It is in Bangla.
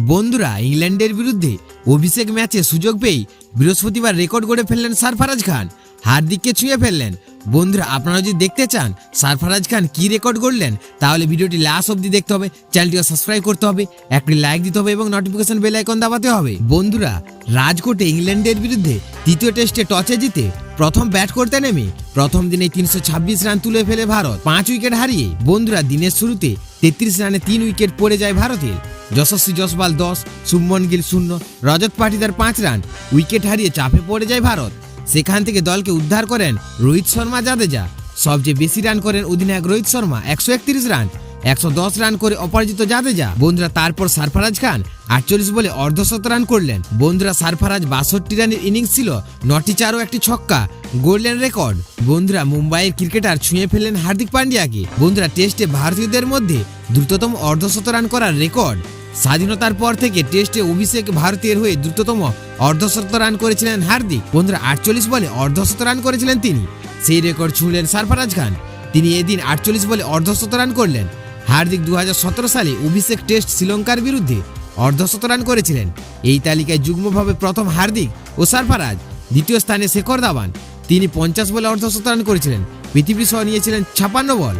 বন্ধুরা, ইংল্যান্ডের বিরুদ্ধে অভিষেক ম্যাচে সুযোগ পেয়ে বৃহস্পতিবার রেকর্ড করে ফেললেন সরফরাজ খান, হার্দিককে ছুঁয়ে ফেললেন। বন্ধুরা, আপনারা যদি দেখতে চান সরফরাজ খান কি রেকর্ড করলেন, তাহলে ভিডিওটি লাস্ট অবধি দেখতে হবে, চ্যানেলটিকে সাবস্ক্রাইব করতে হবে, একটি লাইক দিতে হবে এবং নোটিফিকেশন বেল আইকন দাবাতে হবে। বন্ধুরা, রাজকোটে ইংল্যান্ডের বিরুদ্ধে তৃতীয় টেস্টে টসে জিতে প্রথম ব্যাট করতে নেমে প্রথম দিনে 326 রান তুলে ফেলে ভারত 5 উইকেট হারিয়ে। বন্ধুরা, দিনের শুরুতে 33 রানে 3 উইকেট পড়ে যায় ভারতের। যশস্বী জসওয়াল 10, শুভমন গিল 0, রজত পাটিদার 5 রান। উইকেট হারিয়ে চাপে পড়ে যায় ভারত। সেখান থেকে দলকে উদ্ধার করেন রোহিত শর্মা জাদেজা। সবচেয়ে বেশি রান করেন অধিনায়ক রোহিত শর্মা 131 রান। 110 রান করে অপরাজিত জাদেজা। বন্ধুরা, তারপর সরফরাজ খান 48 বলে অর্ধশত রান করলেন। বন্ধুরা, সরফরাজ 62 রানের ইনিংস ছিল, 9টি 4 ও 1টি ছক্কা, গোল্ডেন রেকর্ড। বন্ধুরা, মুম্বাইয়ের ক্রিকেটার ছুঁয়ে ফেললেন হার্দিক পান্ডিয়াকে। বন্ধুরা, টেস্টে ভারতীয়দের মধ্যে দ্রুততম অর্ধশত রান করার রেকর্ড। স্বাধীনতার পর থেকে টেস্টে অভিষেক ভারতের হয়ে দ্রুততম অর্ধশত রান করেছিলেন হার্দিক। বন্ধুরা, 48 বলে অর্ধশত রান করেছিলেন তিনি। সেই রেকর্ড ছুঁলেন সরফরাজ খান। তিনি এদিন 48 বলে অর্ধশত রান করলেন। হার্দিক 2017 সালে অভিষেক টেস্ট শ্রীলঙ্কার বিরুদ্ধে অর্ধশত রান করেছিলেন। এই তালিকায় যুগ্মভাবে প্রথম হার্দিক ও সরফরাজ। দ্বিতীয় স্থানে শেখর ধাওয়ান, তিনি 50 বলে অর্ধশত রান করেছিলেন। পৃথিবী সহ নিয়েছিলেন 56 বল।